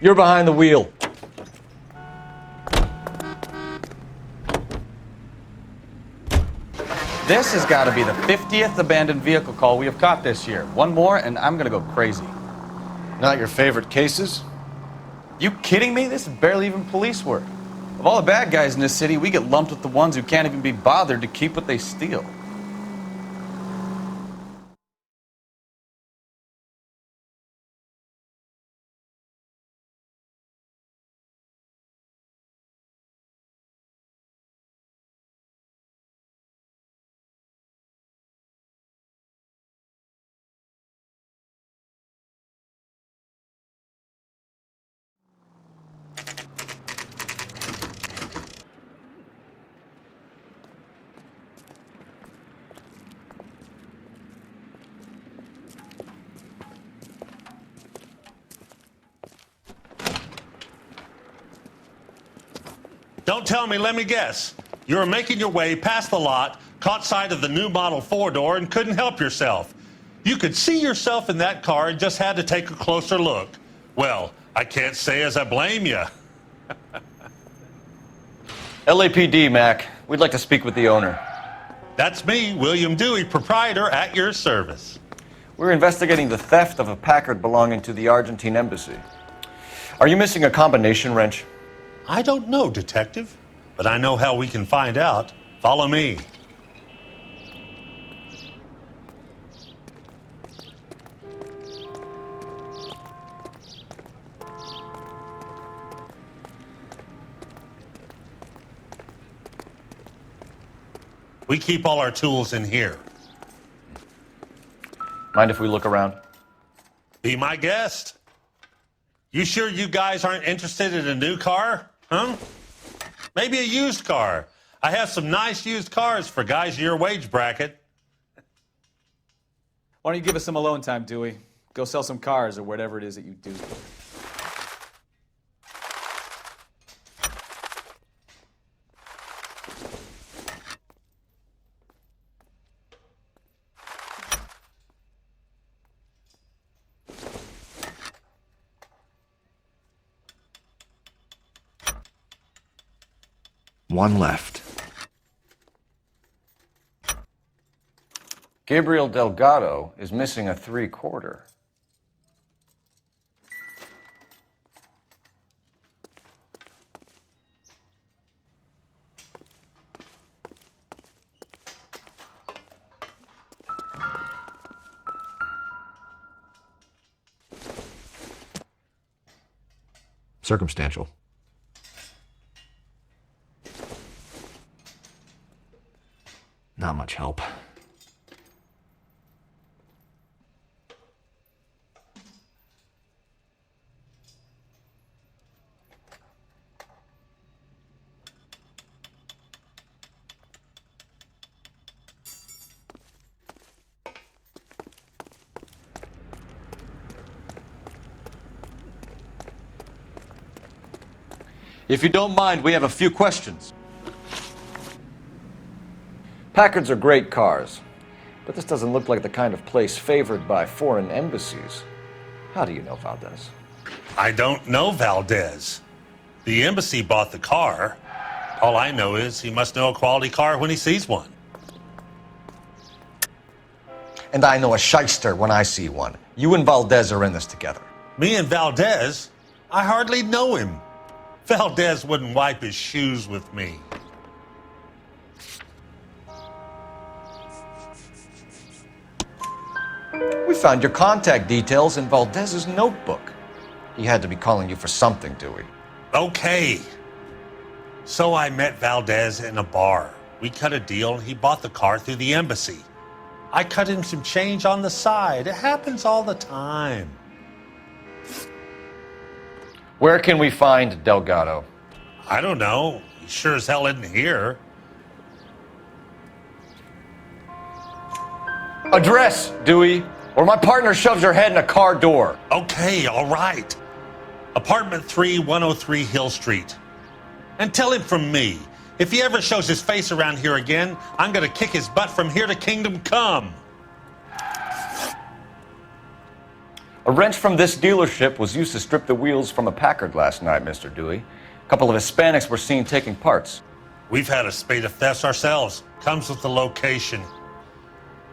You're behind the wheel. This has got to be the 50th abandoned vehicle call we have caught this year. One more and I'm going to go crazy. Not your favorite cases? You kidding me? This is barely even police work. Of all the bad guys in this city, we get lumped with the ones who can't even be bothered to keep what they steal. Don't tell me, let me guess. You were making your way past the lot, caught sight of the new model 4-door, and couldn't help yourself. You could see yourself in that car and just had to take a closer look. Well, I can't say as I blame you. LAPD, Mac. We'd like to speak with the owner. That's me, William Dewey, proprietor, at your service. We're investigating the theft of a Packard belonging to the Argentine embassy. Are you missing a combination wrench? I don't know, Detective, but I know how we can find out. Follow me. We keep all our tools in here. Mind if we look around? Be my guest. You sure you guys aren't interested in a new car? Huh? Maybe a used car. I have some nice used cars for guys in your wage bracket. Why don't you give us some alone time, Dewey? Go sell some cars or whatever it is that you do. One left. Gabriel Delgado is missing a 3/4. Circumstantial. Not much help. If you don't mind, we have a few questions. Packards are great cars, but this doesn't look like the kind of place favored by foreign embassies. How do you know Valdez? I don't know Valdez. The embassy bought the car. All I know is he must know a quality car when he sees one. And I know a shyster when I see one. You and Valdez are in this together. Me and Valdez? I hardly know him. Valdez wouldn't wipe his shoes with me. We found your contact details in Valdez's notebook. He had to be calling you for something, Dewey. Okay. So I met Valdez in a bar. We cut a deal and he bought the car through the embassy. I cut him some change on the side. It happens all the time. Where can we find Delgado? I don't know. He sure as hell isn't here. Address, Dewey, or my partner shoves your head in a car door. Okay, all right. Apartment 3, 103 Hill Street. And tell him from me, if he ever shows his face around here again, I'm gonna kick his butt from here to Kingdom Come. A wrench from this dealership was used to strip the wheels from a Packard last night, Mr. Dewey. A couple of Hispanics were seen taking parts. We've had a spate of thefts ourselves. Comes with the location.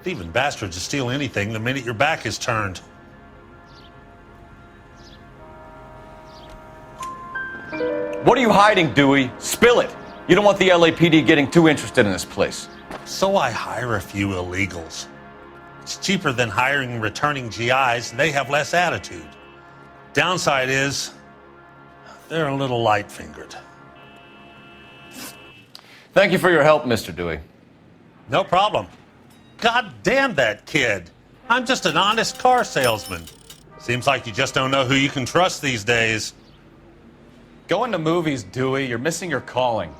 Thieving bastards to steal anything the minute your back is turned. What are you hiding, Dewey? Spill it! You don't want the LAPD getting too interested in this place. So I hire a few illegals. It's cheaper than hiring returning GIs, and they have less attitude. Downside is, they're a little light-fingered. Thank you for your help, Mr. Dewey. No problem. God damn that kid. I'm just an honest car salesman. Seems like you just don't know who you can trust these days. Going to movies, Dewey. You're missing your calling.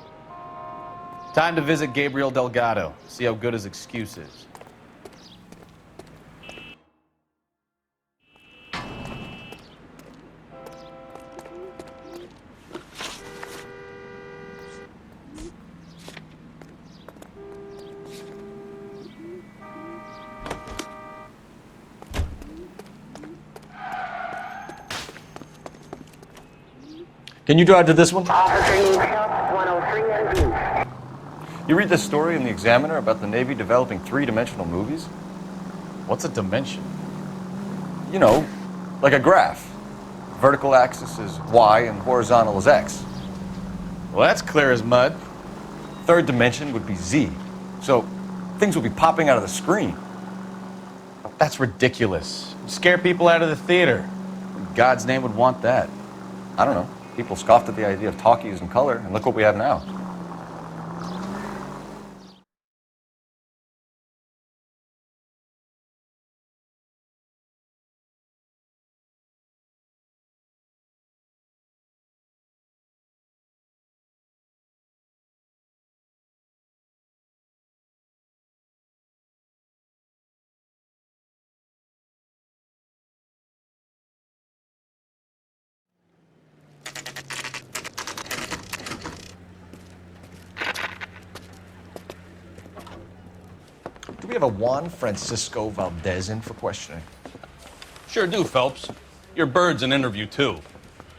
Time to visit Gabriel Delgado. See how good his excuse is. Can you drive to this one? Officer needs help, 103 and B. You read this story in the Examiner about the Navy developing three-dimensional movies? What's a dimension? You know, like a graph. Vertical axis is Y and horizontal is X. Well, that's clear as mud. Third dimension would be Z. So things would be popping out of the screen. That's ridiculous. Scare people out of the theater. In God's name would want that. I don't know. People scoffed at the idea of talkies in color, and look what we have now. Do we have a Juan Francisco Valdez in for questioning? Sure do, Phelps. Your bird's an interview, too.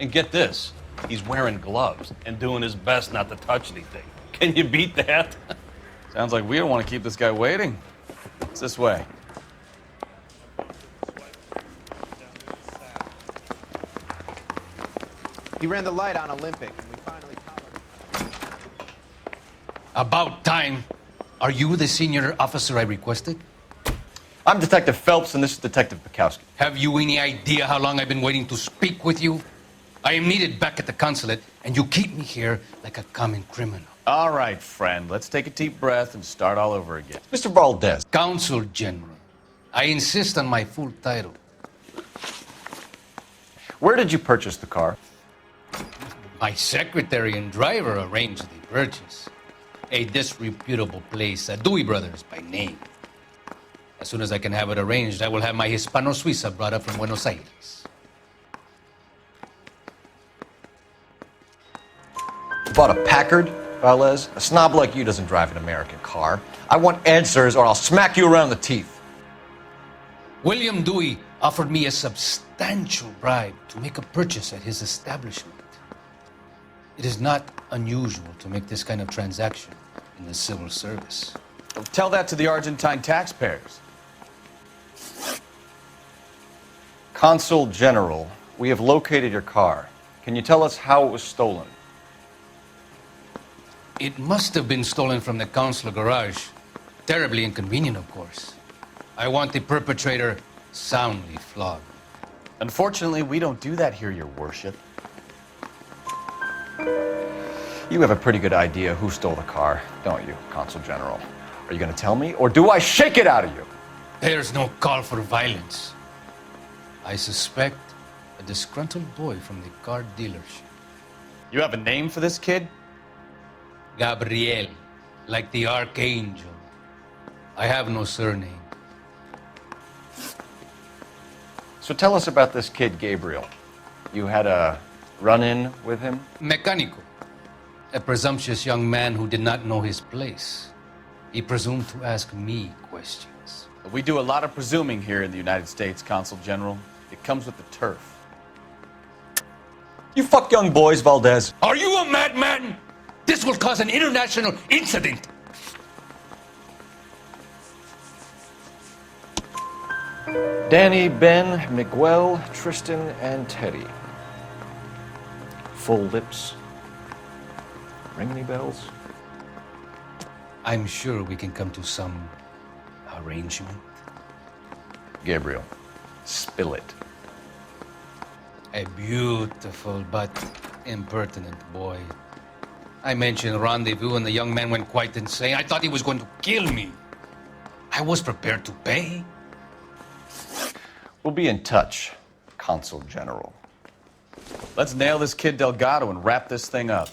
And get this, he's wearing gloves and doing his best not to touch anything. Can you beat that? Sounds like we don't want to keep this guy waiting. It's this way. He ran the light on Olympic, and we finally collared him. About time. Are you the senior officer I requested? I'm Detective Phelps, and this is Detective Bukowski. Have you any idea how long I've been waiting to speak with you? I am needed back at the consulate, and you keep me here like a common criminal. All right, friend. Let's take a deep breath and start all over again. Mr. Valdez. Consul General. I insist on my full title. Where did you purchase the car? My secretary and driver arranged the purchase. A disreputable place, Dewey Brothers by name. As soon as I can have it arranged, I will have my Hispano Suiza brought up from Buenos Aires. You bought a Packard, Valdez? A snob like you doesn't drive an American car. I want answers or I'll smack you around the teeth. William Dewey offered me a substantial bribe to make a purchase at his establishment. It is not unusual to make this kind of transaction in the civil service. Tell that to the Argentine taxpayers. Consul General, we have located your car. Can you tell us how it was stolen? It must have been stolen from the consular garage. Terribly inconvenient, of course. I want the perpetrator soundly flogged. Unfortunately, we don't do that here, Your Worship. You have a pretty good idea who stole the car, don't you, Consul General? Are you going to tell me, or do I shake it out of you? There's no call for violence. I suspect a disgruntled boy from the car dealership. You have a name for this kid? Gabriel, like the archangel. I have no surname. So tell us about this kid, Gabriel. You had a run-in with him? Mecánico, a presumptuous young man who did not know his place. He presumed to ask me questions. We do a lot of presuming here in the United States, Consul General. It comes with the turf. You fuck young boys, Valdez. Are you a madman? This will cause an international incident. Danny, Ben, Miguel, Tristan, and Teddy. Full lips. Ring any bells? I'm sure we can come to some arrangement. Gabriel, spill it. A beautiful but impertinent boy. I mentioned rendezvous and the young man went quite insane. I thought he was going to kill me. I was prepared to pay. We'll be in touch, Consul General. Let's nail this kid Delgado and wrap this thing up.